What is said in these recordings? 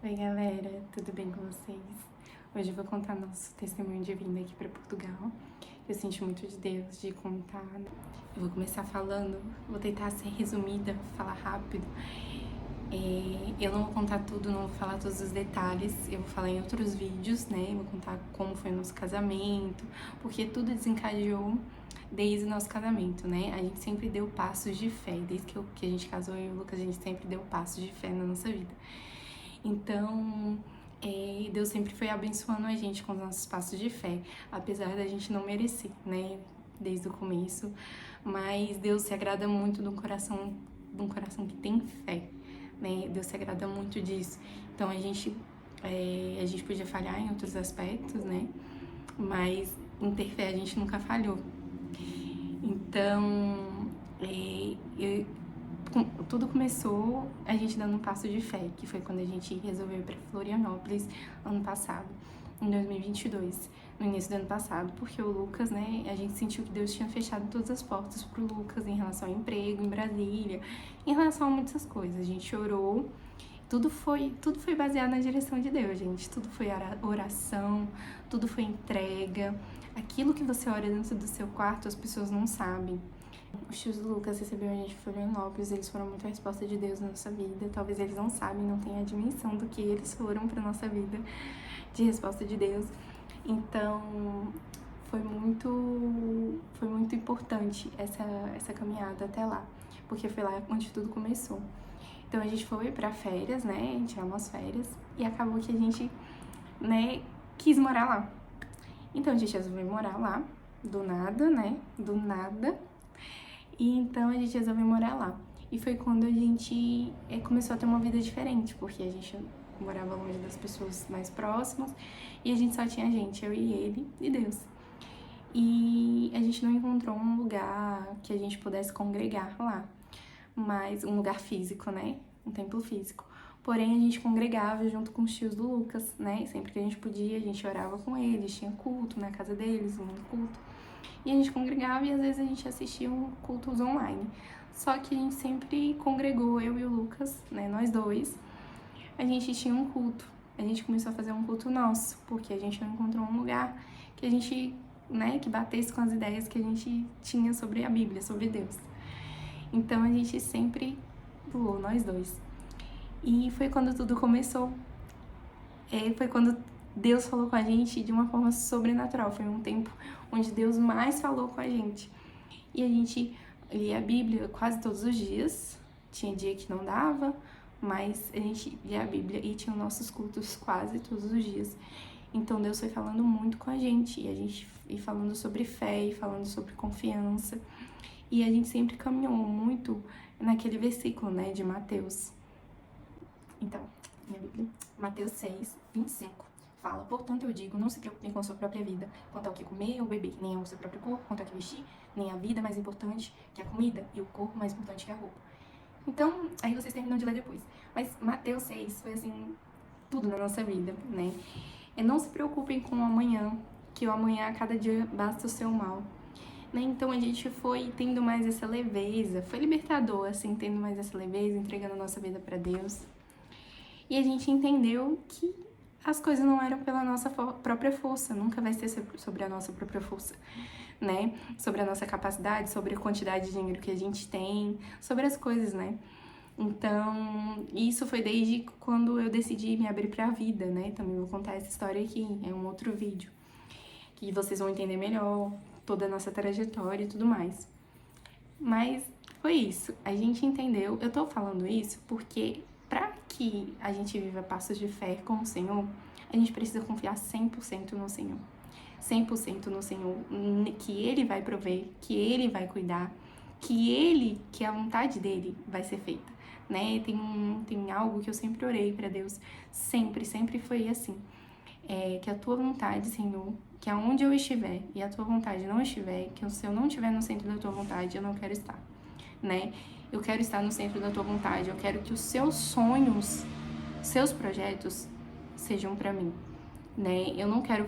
Oi galera, tudo bem com vocês? Hoje eu vou contar nosso testemunho de vinda aqui para Portugal. Eu sinto muito de Deus de contar. Eu vou começar falando, vou tentar ser resumida, falar rápido. Eu não vou contar tudo, não vou falar todos os detalhes, eu vou falar em outros vídeos, né? Eu vou contar como foi o nosso casamento, porque tudo desencadeou desde o nosso casamento, né? A gente sempre deu passos de fé, desde que a gente casou, eu e o Lucas, a gente sempre deu passos de fé na nossa vida. Então, Deus sempre foi abençoando a gente com os nossos passos de fé, apesar da gente não merecer, né, desde o começo. Mas Deus se agrada muito de um coração que tem fé, né? Deus se agrada muito disso. Então, a gente podia falhar em outros aspectos, né? Mas em ter fé a gente nunca falhou. Então, tudo começou a gente dando um passo de fé, que foi quando a gente resolveu ir para Florianópolis ano passado, em 2022, no início do ano passado, porque o Lucas, né, a gente sentiu que Deus tinha fechado todas as portas pro Lucas em relação ao emprego em Brasília, em relação a muitas coisas. A gente orou, tudo foi baseado na direção de Deus, gente. Tudo foi oração, tudo foi entrega. Aquilo que você ora dentro do seu quarto, as pessoas não sabem. Os tios do Lucas receberam a gente em Florianópolis, eles foram muito a resposta de Deus na nossa vida. Talvez eles não sabem, não tenham a dimensão do que eles foram pra nossa vida, de resposta de Deus. Então, foi muito importante essa caminhada até lá, porque foi lá onde tudo começou. Então, a gente foi pra férias, né, tirar umas férias, e acabou que a gente, né, quis morar lá. Então, a gente resolveu morar lá, do nada, né, do nada. E então a gente resolveu morar lá. E foi quando a gente começou a ter uma vida diferente, porque a gente morava longe das pessoas mais próximas e a gente só tinha a gente, eu e ele e Deus. E a gente não encontrou um lugar que a gente pudesse congregar lá, mas um lugar físico, né? Um templo físico. Porém, a gente congregava junto com os tios do Lucas, né? Sempre que a gente podia, a gente orava com eles, tinha culto na casa deles, um culto. E a gente congregava e às vezes a gente assistia cultos online. Só que a gente sempre congregou, eu e o Lucas, né, nós dois. A gente tinha um culto. A gente começou a fazer um culto nosso, porque a gente não encontrou um lugar que a gente, né, que batesse com as ideias que a gente tinha sobre a Bíblia, sobre Deus. Então a gente sempre voou, nós dois. E foi quando tudo começou. Foi quando Deus falou com a gente de uma forma sobrenatural. Foi um tempo onde Deus mais falou com a gente. E a gente lia a Bíblia quase todos os dias. Tinha dia que não dava, mas a gente lia a Bíblia e tinha nossos cultos quase todos os dias. Então Deus foi falando muito com a gente. E a gente ia falando sobre fé, e falando sobre confiança. E a gente sempre caminhou muito naquele versículo, né, de Mateus. Então, minha Bíblia, Mateus 6, 25. Fala, portanto eu digo, não se preocupem com a sua própria vida, quanto ao que comer ou beber, nem ao seu próprio corpo, quanto ao que vestir, nem a vida mais importante que a comida, e o corpo mais importante que a roupa. Então, aí vocês terminam de ler depois. Mas Mateus 6 foi assim, tudo na nossa vida, né? Não se preocupem com o amanhã, que o amanhã a cada dia basta o seu mal. Né? Então a gente foi tendo mais essa leveza, foi libertador, assim, tendo mais essa leveza, entregando a nossa vida pra Deus. E a gente entendeu que as coisas não eram pela nossa própria força, nunca vai ser sobre a nossa própria força, né? Sobre a nossa capacidade, sobre a quantidade de dinheiro que a gente tem, sobre as coisas, né? Então, isso foi desde quando eu decidi me abrir pra vida, né? Também vou contar essa história aqui, é um outro vídeo, que vocês vão entender melhor toda a nossa trajetória e tudo mais. Mas foi isso, a gente entendeu. Eu tô falando isso porque para que a gente viva passos de fé com o Senhor, a gente precisa confiar 100% no Senhor. 100% no Senhor, que Ele vai prover, que Ele vai cuidar, que a vontade dEle vai ser feita, né? Tem algo que eu sempre orei para Deus, sempre foi assim. Que a tua vontade, Senhor, que aonde eu estiver e a tua vontade não estiver, que se eu não estiver no centro da tua vontade, eu não quero estar, né? Eu quero estar no centro da tua vontade, eu quero que os seus sonhos, seus projetos sejam pra mim, né? Eu não quero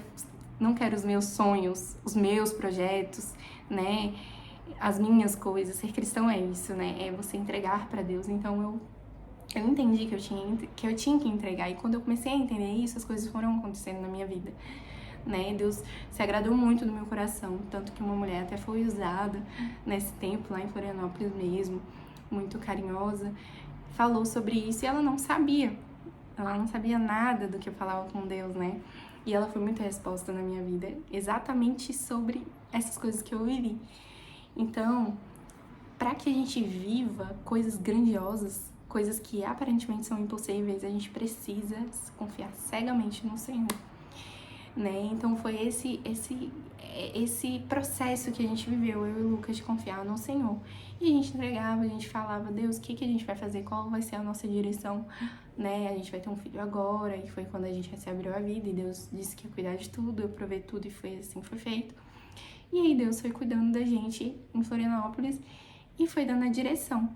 os meus sonhos, os meus projetos, né? As minhas coisas. Ser cristão é isso, né? É você entregar pra Deus. Então Eu entendi que eu tinha que entregar. E quando eu comecei a entender isso, as coisas foram acontecendo na minha vida, né? Deus se agradou muito do meu coração. Tanto que uma mulher até foi usada nesse tempo, lá em Florianópolis mesmo, muito carinhosa, falou sobre isso e ela não sabia. Ela não sabia nada do que eu falava com Deus, né? E ela foi muita resposta na minha vida, exatamente sobre essas coisas que eu vivi. Então, para que a gente viva coisas grandiosas, coisas que aparentemente são impossíveis, a gente precisa confiar cegamente no Senhor, né? Então foi esse processo que a gente viveu, eu e o Lucas, de confiar no Senhor. E a gente entregava, a gente falava, Deus, o que a gente vai fazer? Qual vai ser a nossa direção? Né? A gente vai ter um filho agora, e foi quando a gente se abriu a vida, e Deus disse que ia cuidar de tudo, eu provei tudo, e foi assim, foi feito. E aí Deus foi cuidando da gente em Florianópolis, e foi dando a direção.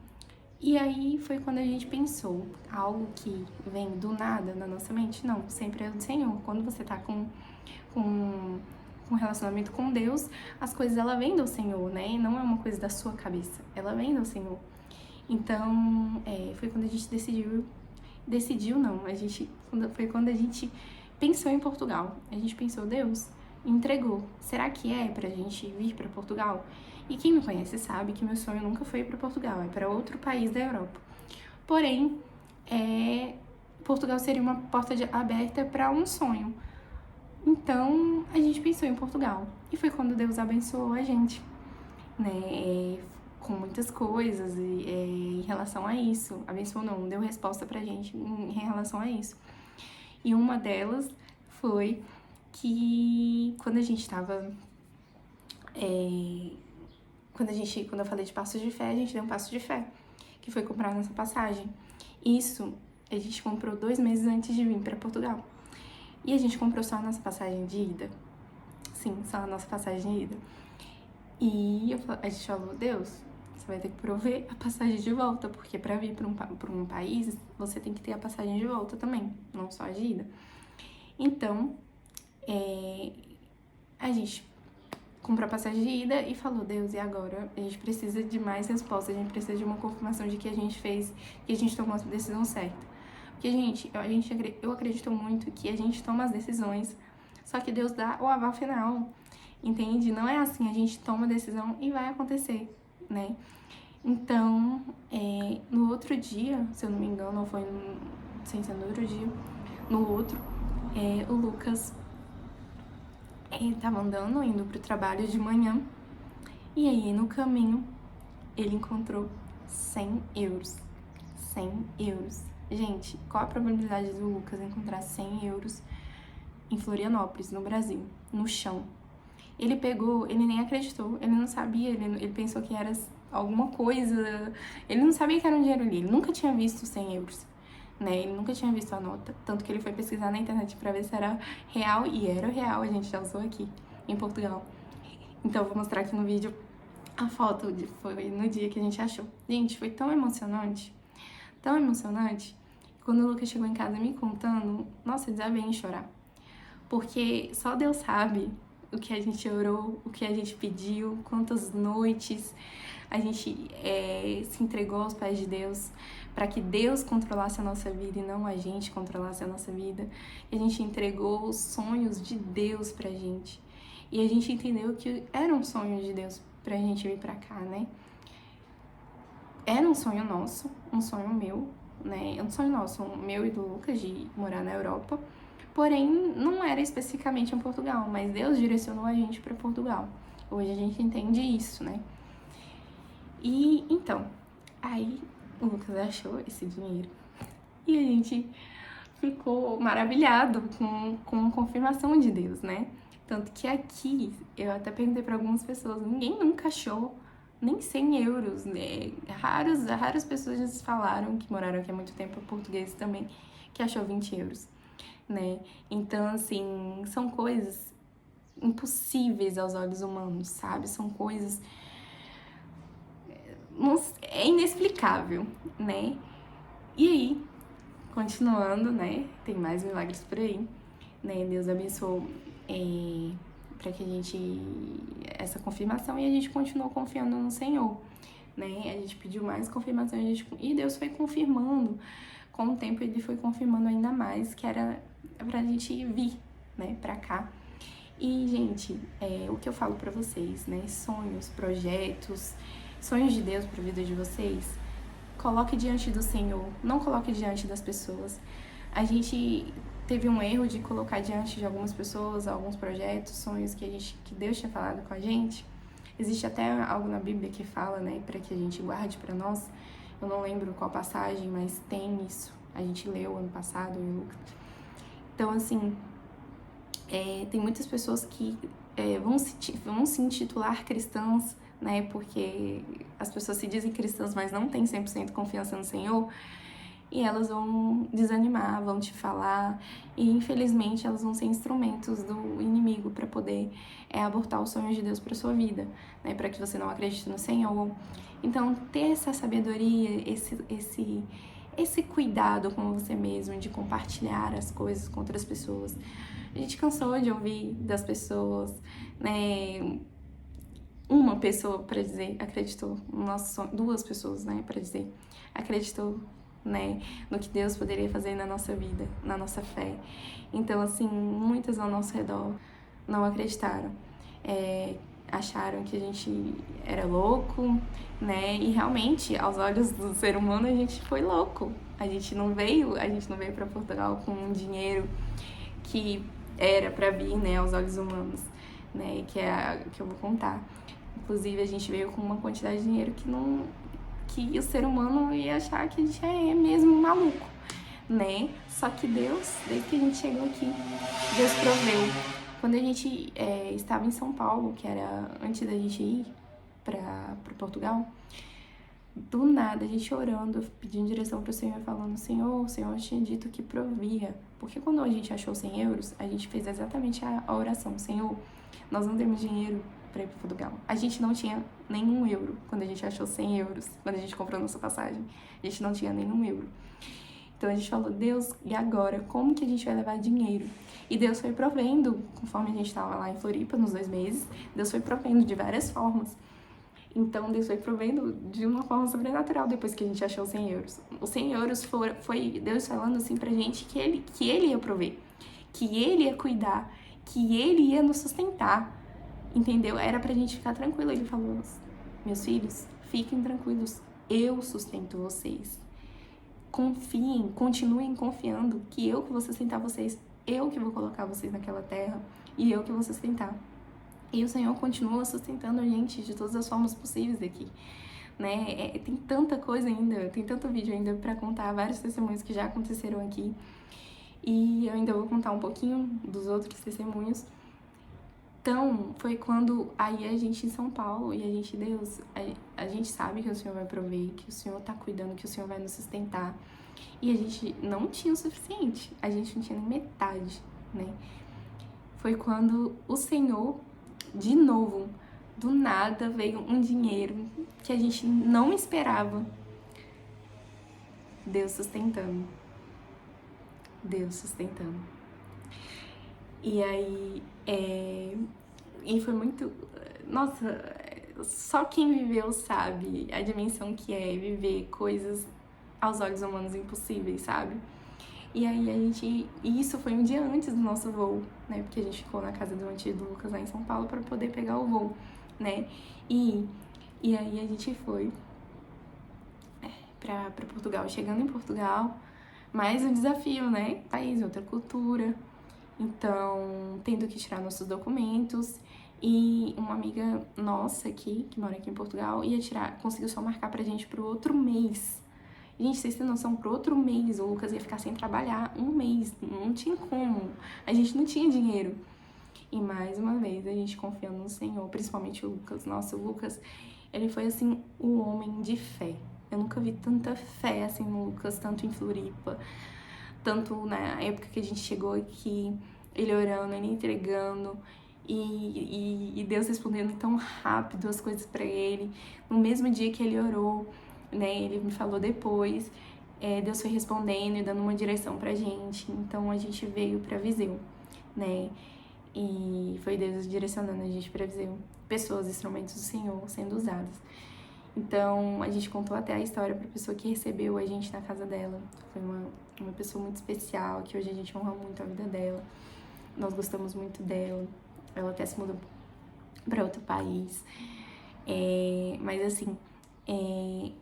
E aí foi quando a gente pensou, algo que vem do nada na nossa mente? Não, sempre é do Senhor. Quando você tá com um relacionamento com Deus, as coisas ela vêm do Senhor, né? Não é uma coisa da sua cabeça, ela vem do Senhor. Então, foi quando a gente decidiu não, foi quando a gente pensou em Portugal. A gente pensou, Deus, entregou. Será que é pra gente vir pra Portugal? E quem me conhece sabe que meu sonho nunca foi ir pra Portugal, é pra outro país da Europa. Porém, Portugal seria uma porta aberta para um sonho. Então, a gente pensou em Portugal. E foi quando Deus abençoou a gente, né? Com muitas coisas em relação a isso. Abençoou não, deu resposta pra gente em relação a isso. E uma delas foi que quando a gente tava... Quando eu falei de passos de fé, a gente deu um passo de fé, que foi comprar a nossa passagem. Isso a gente comprou 2 meses antes de vir pra Portugal. E a gente comprou só a nossa passagem de ida. Sim, só a nossa passagem de ida. E a gente falou, Deus, você vai ter que prover a passagem de volta, porque pra vir pra um país, você tem que ter a passagem de volta também, não só a de ida. Então, a gente comprou a passagem de ida e falou, Deus, e agora? A gente precisa de mais respostas, a gente precisa de uma confirmação de que a gente fez, que a gente tomou a decisão certa. Porque, gente, eu acredito muito que a gente toma as decisões, só que Deus dá o aval final, entende? Não é assim, a gente toma a decisão e vai acontecer, né? Então, no outro dia, se eu não me engano, ou foi sem ser no outro dia, no outro, o Lucas tava andando, indo pro trabalho de manhã, e aí no caminho ele encontrou 100 euros. 100 euros. Gente, qual a probabilidade do Lucas encontrar 100 euros em Florianópolis, no Brasil, no chão? Ele pegou, ele nem acreditou, ele não sabia, ele pensou que era alguma coisa, ele não sabia que era um dinheiro ali, ele nunca tinha visto 100 euros, né? Ele nunca tinha visto a nota, tanto que ele foi pesquisar na internet pra ver se era real, e era real, a gente já usou aqui, em Portugal. Então, eu vou mostrar aqui no vídeo a foto, foi no dia que a gente achou. Gente, foi tão emocionante, quando o Lucas chegou em casa me contando, nossa, eu desabei em chorar. Porque só Deus sabe o que a gente orou, o que a gente pediu, quantas noites a gente se entregou aos pés de Deus para que Deus controlasse a nossa vida e não a gente controlasse a nossa vida. E a gente entregou os sonhos de Deus pra gente. E a gente entendeu que era um sonho de Deus pra gente vir pra cá, né? Era um sonho nosso, um sonho meu, né? Um sonho nosso, meu e do Lucas, de morar na Europa. Porém, não era especificamente em Portugal, mas Deus direcionou a gente para Portugal. Hoje a gente entende isso, né? E então, aí o Lucas achou esse dinheiro e a gente ficou maravilhado com a confirmação de Deus, né? Tanto que aqui, eu até perguntei para algumas pessoas, ninguém nunca achou nem 100 euros, né? Raras pessoas já falaram, que moraram aqui há muito tempo, portugueses também, que achou 20 euros, né? Então, assim, são coisas impossíveis aos olhos humanos, sabe? São coisas... é inexplicável, né? E aí, continuando, né? Tem mais milagres por aí, né? Deus abençoou para que a gente... essa confirmação, e a gente continuou confiando no Senhor, né? A gente pediu mais confirmação e Deus foi confirmando. Com o tempo ele foi confirmando ainda mais que era pra gente vir, né, pra cá. E, gente, o que eu falo pra vocês, né? Sonhos, projetos, sonhos de Deus pra vida de vocês, coloque diante do Senhor, não coloque diante das pessoas. A gente teve um erro de colocar diante de algumas pessoas, alguns projetos, sonhos que Deus tinha falado com a gente. Existe até algo na Bíblia que fala, né, para que a gente guarde para nós. Eu não lembro qual passagem, mas tem isso. A gente leu ano passado, eu e o Lucas. Então, assim, tem muitas pessoas que vão se intitular cristãs, né, porque as pessoas se dizem cristãs, mas não têm 100% confiança no Senhor, e elas vão desanimar, vão te falar, e infelizmente elas vão ser instrumentos do inimigo para poder abortar os sonhos de Deus para sua vida, né, para que você não acredite no Senhor. Então, ter essa sabedoria, esse cuidado com você mesmo, de compartilhar as coisas com outras pessoas. A gente cansou de ouvir das pessoas, né? Uma pessoa, para dizer, acreditou no nosso sonho, duas pessoas, né, para dizer, acreditou, né, no que Deus poderia fazer na nossa vida, na nossa fé. Então, assim, muitas ao nosso redor não acreditaram. Acharam que a gente era louco, né? E realmente, aos olhos do ser humano, a gente foi louco. A gente não veio para Portugal com um dinheiro que era para vir, né, aos olhos humanos, né? Que eu vou contar. Inclusive, a gente veio com uma quantidade de dinheiro que o ser humano ia achar que a gente é mesmo maluco, né? Só que Deus, desde que a gente chegou aqui, Deus proveu. Quando a gente estava em São Paulo, que era antes da gente ir para Portugal, do nada, a gente orando, pedindo direção para o Senhor, falando: Senhor, o Senhor tinha dito que provia. Porque quando a gente achou 100 euros, a gente fez exatamente a oração: Senhor, nós não temos dinheiro para ir para Portugal. A gente não tinha nenhum euro quando a gente achou 100 euros, quando a gente comprou a nossa passagem. A gente não tinha nenhum euro. Então a gente falou: Deus, e agora? Como que a gente vai levar dinheiro? E Deus foi provendo, conforme a gente estava lá em Floripa nos 2 meses, Deus foi provendo de várias formas. Então Deus foi provendo de uma forma sobrenatural depois que a gente achou 100 euros. Os 100 euros foi Deus falando assim pra gente que ele ia prover, que ele ia cuidar, que ele ia nos sustentar, entendeu? Era pra gente ficar tranquilo. Ele falou: meus filhos, fiquem tranquilos, eu sustento vocês. Confiem, continuem confiando que eu que vou sustentar vocês, eu que vou colocar vocês naquela terra e eu que vou sustentar. E o Senhor continua sustentando a gente de todas as formas possíveis aqui, né? Tem tanta coisa ainda, tem tanto vídeo ainda pra contar, vários testemunhos que já aconteceram aqui. E eu ainda vou contar um pouquinho dos outros testemunhos. Então, foi quando aí a gente em São Paulo e a gente, Deus, a gente sabe que o Senhor vai prover, que o Senhor tá cuidando, que o Senhor vai nos sustentar. E a gente não tinha o suficiente, a gente não tinha nem metade, né? Foi quando o Senhor, de novo, do nada, veio um dinheiro que a gente não esperava. Deus sustentando. Deus sustentando. E aí, e foi muito... Nossa, só quem viveu sabe a dimensão que é viver coisas aos olhos humanos impossíveis, sabe? E aí e isso foi um dia antes do nosso voo, né? Porque a gente ficou na casa do tio do Lucas lá em São Paulo para poder pegar o voo, né? E aí a gente foi pra Portugal. Chegando em Portugal, mais um desafio, né? País, outra cultura. Então, tendo que tirar nossos documentos. E uma amiga nossa aqui, que mora aqui em Portugal, conseguiu só marcar pra gente pro outro mês. Gente, vocês têm noção, pro outro mês o Lucas ia ficar sem trabalhar um mês, não tinha como, a gente não tinha dinheiro. E mais uma vez, a gente confiando no Senhor, principalmente o Lucas. Nossa, o Lucas, ele foi assim, um homem de fé. Eu nunca vi tanta fé assim no Lucas, tanto em Floripa, tanto na época que a gente chegou aqui, ele orando, ele entregando, e Deus respondendo tão rápido as coisas pra ele. No mesmo dia que ele orou, né, ele me falou depois, Deus foi respondendo e dando uma direção pra gente. Então a gente veio pra Viseu, né, e foi Deus direcionando a gente pra Viseu, pessoas, instrumentos do Senhor sendo usadas. Então, a gente contou até a história pra pessoa que recebeu a gente na casa dela. Foi uma pessoa muito especial, que hoje a gente honra muito a vida dela. Nós gostamos muito dela. Ela até se mudou pra outro país. Mas assim,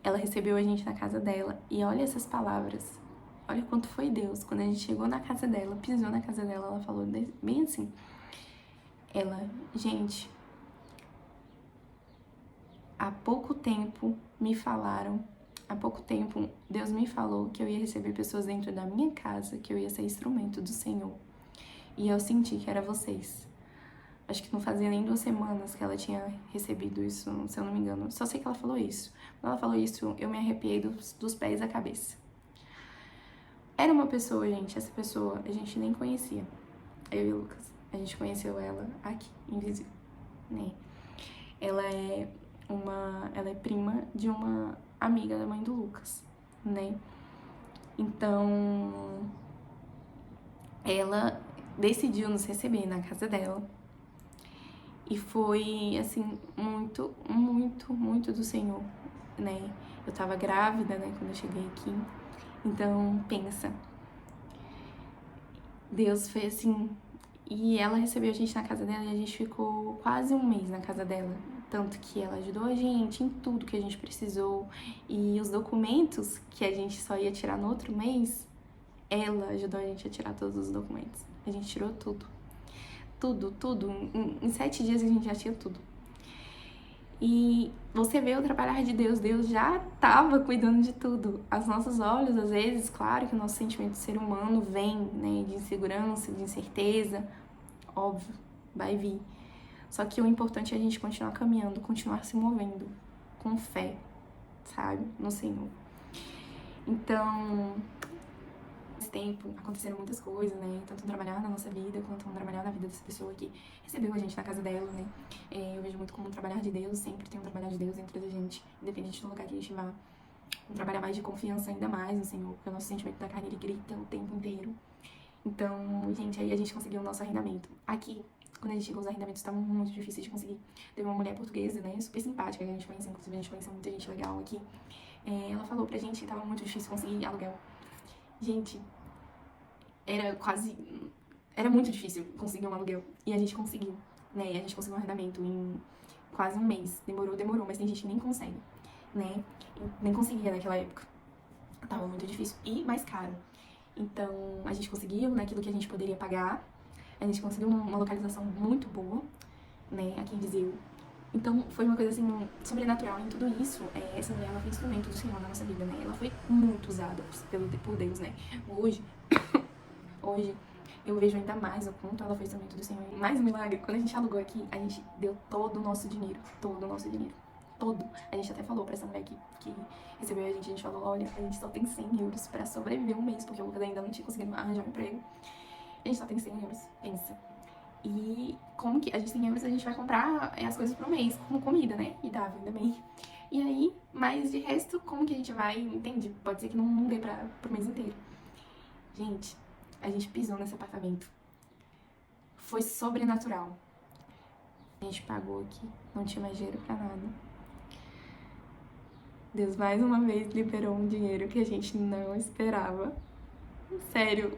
ela recebeu a gente na casa dela. E olha essas palavras. Olha quanto foi Deus. Quando a gente chegou na casa dela, pisou na casa dela, ela falou bem assim. Gente, há pouco tempo Deus me falou que eu ia receber pessoas dentro da minha casa, que eu ia ser instrumento do Senhor. E eu senti que era vocês. Acho que não fazia nem 2 semanas que ela tinha recebido isso, se eu não me engano. Só sei que ela falou isso. Quando ela falou isso, eu me arrepiei dos pés à cabeça. Era uma pessoa, gente, essa pessoa a gente nem conhecia. Eu e o Lucas. A gente conheceu ela aqui, em Viseu, né? Ela é prima de uma amiga da mãe do Lucas, né? Então, ela decidiu nos receber na casa dela. E foi, assim, muito, muito, muito do Senhor, né? Eu tava grávida, né, quando eu cheguei aqui. Então, pensa. Deus foi assim. E ela recebeu a gente na casa dela e a gente ficou quase 1 mês na casa dela. Tanto que ela ajudou a gente em tudo que a gente precisou. E os documentos que a gente só ia tirar no outro mês, ela ajudou a gente a tirar todos os documentos. A gente tirou tudo. Tudo. Em 7 dias a gente já tinha tudo. E você vê o trabalhar de Deus. Deus já estava cuidando de tudo. Aos nossos olhos, às vezes, claro que o nosso sentimento de ser humano vem, né, de insegurança, de incerteza. Óbvio, vai vir. Só que o importante é a gente continuar caminhando, continuar se movendo com fé, sabe, no Senhor. Então, nesse tempo aconteceram muitas coisas, né? Tanto trabalhar na nossa vida, quanto trabalhar na vida dessa pessoa que recebeu a gente na casa dela, né? Eu vejo muito como um trabalhar de Deus, sempre tem um trabalhar de Deus dentro da gente, independente do lugar que a gente vá. Um trabalhar mais de confiança ainda mais no Senhor, porque o nosso sentimento da carne, ele grita o tempo inteiro. Então, gente, aí a gente conseguiu o nosso arrendamento. Aqui, quando a gente chegou, os arrendamentos estavam muito difíceis de conseguir. Teve uma mulher portuguesa, né, super simpática, que a gente conheceu, inclusive a gente conheceu muita gente legal aqui. Ela falou pra gente que tava muito difícil conseguir aluguel. Gente, era muito difícil conseguir um aluguel. E a gente conseguiu, né, a gente conseguiu um arrendamento em quase 1 mês. Demorou, mas tem gente que nem consegue, né, nem conseguia naquela época. Tava muito difícil e mais caro. Então, a gente conseguiu naquilo que a gente poderia pagar. A gente conseguiu uma localização muito boa, né, aqui em Viseu. Então, foi uma coisa, assim, sobrenatural em tudo isso. Essa mulher, ela foi instrumento do Senhor na nossa vida, né? Ela foi muito usada por Deus, né? Hoje, eu vejo ainda mais o quanto ela foi instrumento do Senhor. E mais um milagre, quando a gente alugou aqui, a gente deu todo o nosso dinheiro. Todo o nosso dinheiro. Todo. A gente até falou pra essa mulher que recebeu a gente falou, olha, a gente só tem 100 euros pra sobreviver 1 mês, porque o Lucas ainda não tinha conseguido arranjar um emprego. A gente só tem 100 euros, pensa. E como que a gente tem euros, a gente vai comprar as coisas pro mês, como comida, né? E dava, ainda bem. E aí, mas de resto, como que a gente vai, entende? Pode ser que não dê pro mês inteiro. Gente, a gente pisou nesse apartamento. Foi sobrenatural. A gente pagou aqui, não tinha mais dinheiro pra nada. Deus mais uma vez liberou um dinheiro que a gente não esperava. Sério,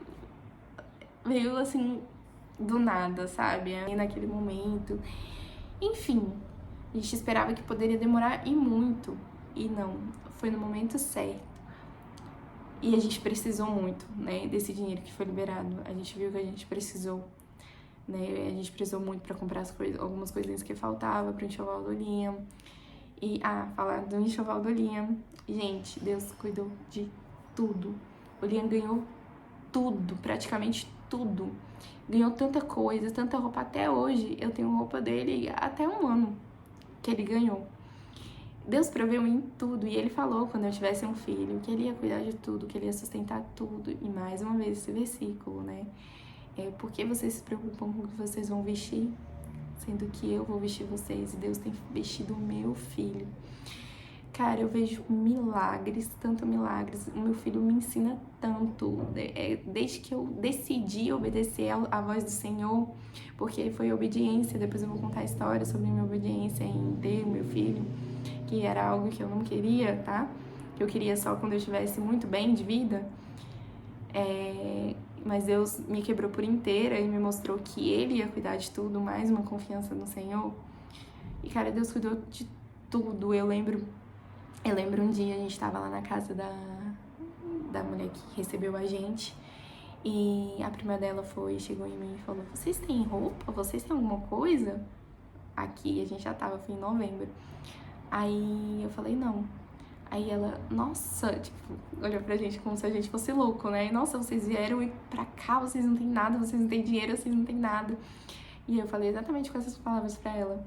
veio assim, do nada, sabe? E naquele momento. Enfim, a gente esperava que poderia demorar e muito. E não, foi no momento certo. E a gente precisou muito, né, desse dinheiro que foi liberado. A gente viu que a gente precisou, né? A gente precisou muito pra comprar algumas coisinhas que faltavam pro enxoval do Liam. E, falar do enxoval do Liam. Gente, Deus cuidou de tudo. O Liam ganhou tudo, praticamente tudo. Ganhou tanta coisa, tanta roupa. Até hoje, eu tenho roupa dele até 1 ano que ele ganhou. Deus proveu em tudo. E ele falou, quando eu tivesse um filho, que ele ia cuidar de tudo, que ele ia sustentar tudo. E mais uma vez, esse versículo, né? Por que vocês se preocupam com o que vocês vão vestir? Sendo que eu vou vestir vocês. E Deus tem vestido o meu filho. Cara, eu vejo milagres, tanto milagres. O meu filho me ensina tanto. Desde que eu decidi obedecer à voz do Senhor, porque foi obediência. Depois eu vou contar a história sobre a minha obediência em ter o meu filho, que era algo que eu não queria, tá? Que eu queria só quando eu estivesse muito bem de vida. Mas Deus me quebrou por inteira e me mostrou que Ele ia cuidar de tudo, mais uma confiança no Senhor. E, cara, Deus cuidou de tudo. Eu lembro um dia, a gente tava lá na casa da mulher que recebeu a gente. E a prima dela chegou em mim e falou: vocês têm roupa? Vocês têm alguma coisa? Aqui, a gente já foi em novembro. Aí eu falei: não. Aí ela, nossa, tipo, olhou pra gente como se a gente fosse louco, né? Nossa, vocês vieram pra cá, vocês não têm nada, vocês não têm dinheiro, vocês não têm nada. E eu falei exatamente com essas palavras pra ela.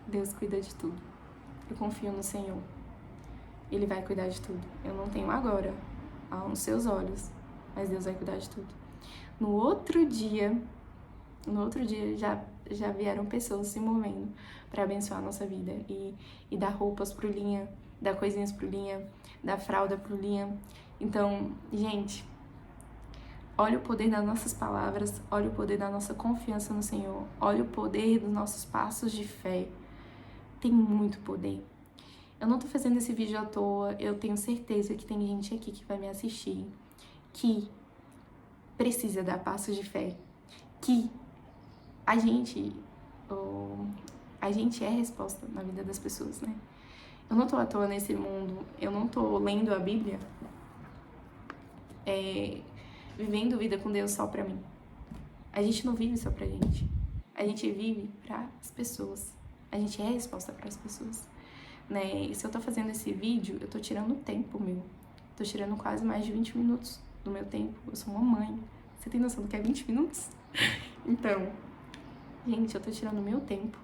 Deus cuida de tudo. Eu confio no Senhor. Ele vai cuidar de tudo. Eu não tenho agora, aos seus olhos, mas Deus vai cuidar de tudo. No outro dia já vieram pessoas se movendo para abençoar a nossa vida e dar roupas pro Linha, dar coisinhas pro Linha, dar fralda pro Linha. Então, gente, olha o poder das nossas palavras, olha o poder da nossa confiança no Senhor, olha o poder dos nossos passos de fé. Tem muito poder. Eu não tô fazendo esse vídeo à toa, eu tenho certeza que tem gente aqui que vai me assistir, que precisa dar passos de fé, que a gente é a resposta na vida das pessoas, né? Eu não tô à toa nesse mundo, eu não tô lendo a Bíblia, vivendo vida com Deus só pra mim. A gente não vive só pra gente, a gente vive para as pessoas, a gente é a resposta para as pessoas, né? E se eu tô fazendo esse vídeo, eu tô tirando tempo meu, tô tirando quase mais de 20 minutos do meu tempo. Eu sou uma mãe, você tem noção do que é 20 minutos? Então, gente, eu tô tirando o meu tempo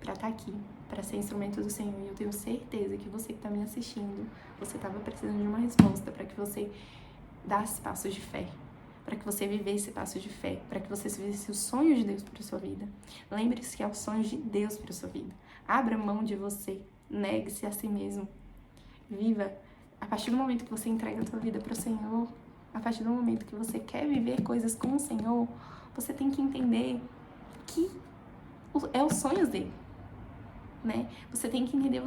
pra estar aqui, pra ser instrumento do Senhor. E eu tenho certeza que você que tá me assistindo, você tava precisando de uma resposta pra que você desse passos de fé, pra que você vivesse passos de fé, pra que você vivesse os sonhos de Deus pra sua vida. Lembre-se que é os sonhos de Deus pra sua vida. Abra mão de você, negue-se a si mesmo. Viva. A partir do momento que você entrega a sua vida pro Senhor, a partir do momento que você quer viver coisas com o Senhor, você tem que entender que é os sonhos dele, né? Você tem que entender,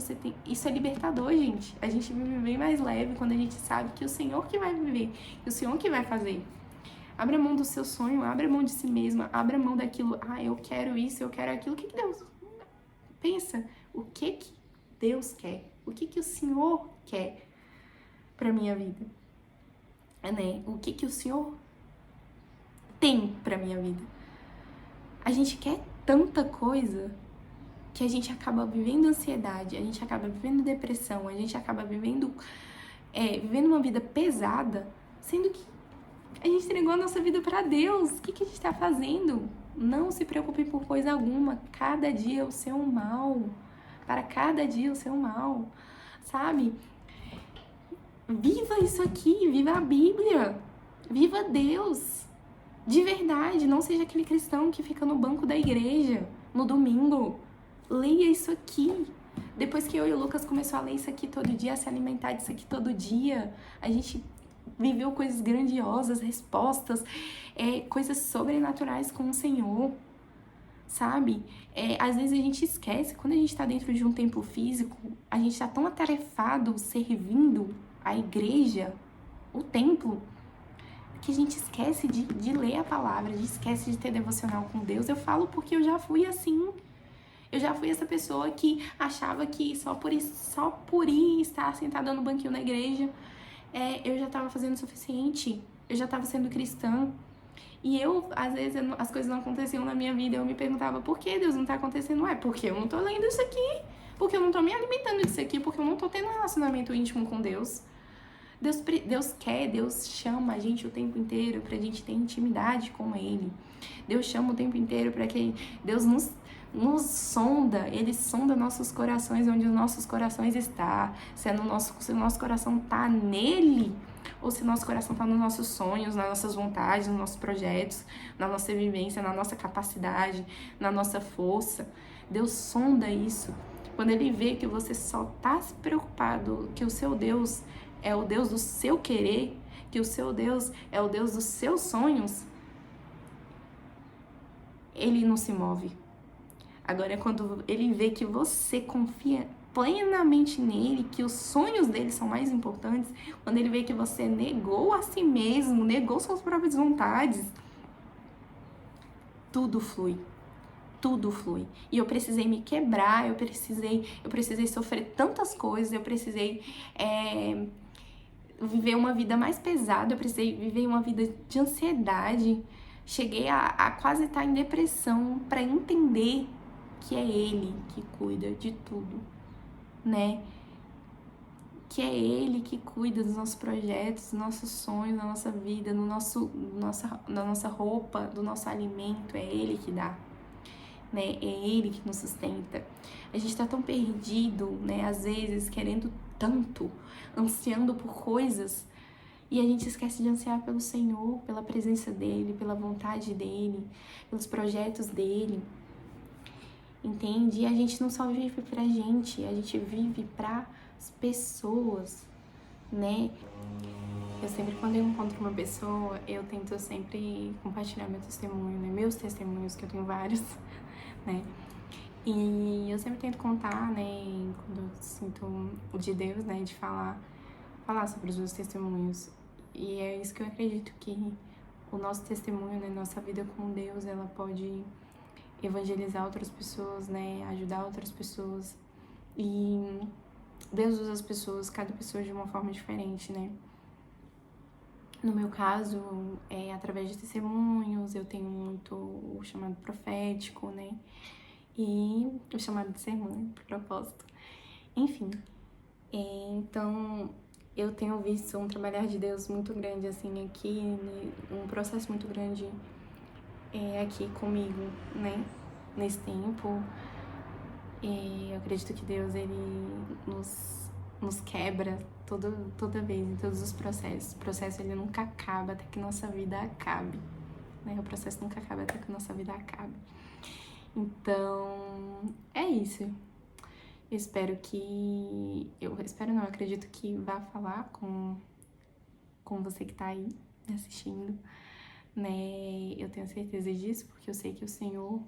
isso é libertador, gente. A gente vive bem mais leve quando a gente sabe que o Senhor que vai viver, que o Senhor que vai fazer. Abra mão do seu sonho, abra mão de si mesma, abra mão daquilo, eu quero isso, eu quero aquilo. O que Deus pensa? O que Deus quer? O que o Senhor quer pra minha vida? Né? O que o Senhor tem pra minha vida? A gente quer tanta coisa que a gente acaba vivendo ansiedade, a gente acaba vivendo depressão, a gente acaba vivendo uma vida pesada, sendo que a gente entregou a nossa vida para Deus. O que a gente está fazendo? Não se preocupe por coisa alguma. Cada dia é o seu mal. Para cada dia é o seu mal. Sabe? Viva isso aqui. Viva a Bíblia. Viva Deus. De verdade. Não seja aquele cristão que fica no banco da igreja no domingo. Leia isso aqui. Depois que eu e o Lucas começou a ler isso aqui todo dia, a se alimentar disso aqui todo dia, a gente viveu coisas grandiosas, respostas, coisas sobrenaturais com o Senhor, sabe? Às vezes a gente esquece, quando a gente tá dentro de um templo físico, a gente tá tão atarefado servindo a igreja, o templo, que a gente esquece de ler a palavra, a gente esquece de ter devocional com Deus. Eu falo porque eu já fui assim. Eu já fui essa pessoa que achava que só por ir estar sentada no banquinho na igreja, eu já estava fazendo o suficiente, eu já estava sendo cristã. E às vezes, as coisas não aconteciam na minha vida, eu me perguntava, por que Deus não tá acontecendo? Porque eu não tô lendo isso aqui, porque eu não tô me alimentando disso aqui, porque eu não tô tendo um relacionamento íntimo com Deus. Deus chama a gente o tempo inteiro pra gente ter intimidade com Ele. Deus chama o tempo inteiro pra que Deus nos sonda, Ele sonda nossos corações, onde os nossos corações estão, se o nosso coração tá nele, ou se o nosso coração tá nos nossos sonhos, nas nossas vontades, nos nossos projetos, na nossa vivência, na nossa capacidade, na nossa força. Deus sonda isso. Quando Ele vê que você só tá se preocupado, que o seu Deus é o Deus do seu querer, que o seu Deus é o Deus dos seus sonhos, Ele não se move. Agora, quando Ele vê que você confia plenamente nele, que os sonhos dele são mais importantes, quando ele vê que você negou a si mesmo, negou suas próprias vontades, tudo flui. Tudo flui. E eu precisei me quebrar, eu precisei sofrer tantas coisas, eu precisei viver uma vida mais pesada, eu precisei viver uma vida de ansiedade. Cheguei a quase estar em depressão para entender que é ele que cuida de tudo, né? Que é ele que cuida dos nossos projetos, dos nossos sonhos, da nossa vida, da nossa roupa, do nosso alimento, é ele que dá. Né? É ele que nos sustenta. A gente tá tão perdido, né? Às vezes, querendo tanto, ansiando por coisas, e a gente esquece de ansiar pelo Senhor, pela presença dele, pela vontade dele, pelos projetos dele. Entende? E a gente não só vive pra gente, a gente vive para as pessoas, né? Eu sempre, quando eu encontro uma pessoa, eu tento sempre compartilhar meu testemunho, né? Meus testemunhos, que eu tenho vários, né? E eu sempre tento contar, né? Quando eu sinto o de Deus, né? De falar sobre os meus testemunhos. E é isso que eu acredito, que o nosso testemunho, né? Nossa vida com Deus, ela pode evangelizar outras pessoas, né? Ajudar outras pessoas. E Deus usa as pessoas, cada pessoa de uma forma diferente, né? No meu caso, através de testemunhos, eu tenho muito o chamado profético, né? E o chamado de sermão, por propósito. Enfim, então eu tenho visto um trabalhar de Deus muito grande, assim, aqui, um processo muito grande aqui comigo, né? Nesse tempo. Eu acredito que Deus, ele nos quebra toda vez, em todos os processos. O processo, ele nunca acaba até que nossa vida acabe, né? O processo nunca acaba até que nossa vida acabe. Então, é isso. Eu acredito que vá falar com você que tá aí assistindo, né? Eu tenho certeza disso, porque eu sei que o Senhor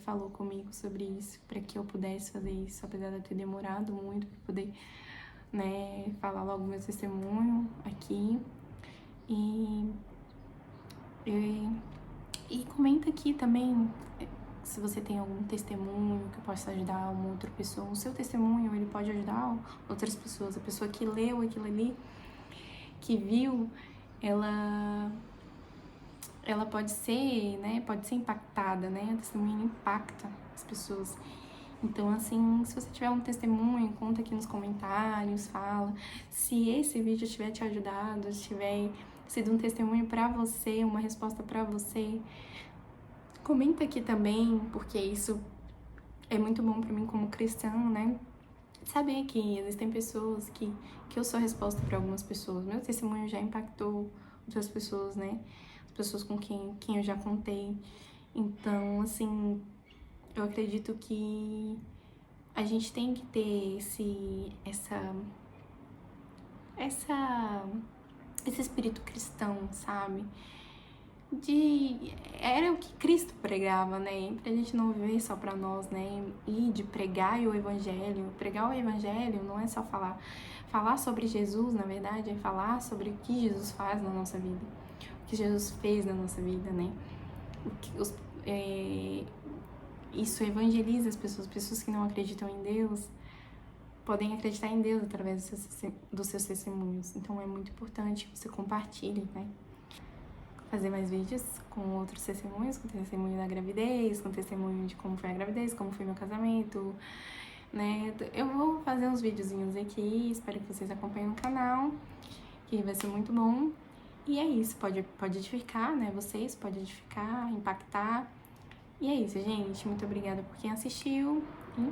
falou comigo sobre isso, para que eu pudesse fazer isso, apesar de eu ter demorado muito para poder, né, falar logo meu testemunho aqui. E comenta aqui também se você tem algum testemunho que possa ajudar uma outra pessoa. O seu testemunho, ele pode ajudar outras pessoas. A pessoa que leu aquilo ali, que viu, ela pode ser, né, impactada, né? O testemunho impacta as pessoas. Então, assim, se você tiver um testemunho, conta aqui nos comentários, fala. Se esse vídeo tiver te ajudado, se tiver sido um testemunho pra você, uma resposta pra você, comenta aqui também, porque isso é muito bom pra mim como cristã, né? Saber que existem pessoas que eu sou a resposta pra algumas pessoas. Meu testemunho já impactou outras pessoas, né? As pessoas com quem eu já contei. Então, assim, eu acredito que a gente tem que ter esse espírito cristão, sabe? Era o que Cristo pregava, né? Pra gente não viver só pra nós, né? E de pregar o evangelho. Pregar o evangelho não é só falar sobre Jesus, na verdade, é falar sobre o que Jesus faz na nossa vida, o que Jesus fez na nossa vida, né? Isso evangeliza as pessoas que não acreditam em Deus podem acreditar em Deus através dos seus testemunhos. Então é muito importante que você compartilhe, né? Fazer mais vídeos com outros testemunhos, com testemunho da gravidez, com testemunho de como foi a gravidez, como foi meu casamento, né? Eu vou fazer uns videozinhos aqui, espero que vocês acompanhem no canal, que vai ser muito bom. E é isso, pode edificar, né? Vocês, pode edificar, impactar. E é isso, gente. Muito obrigada por quem assistiu. E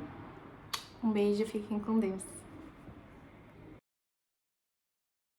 um beijo, fiquem com Deus.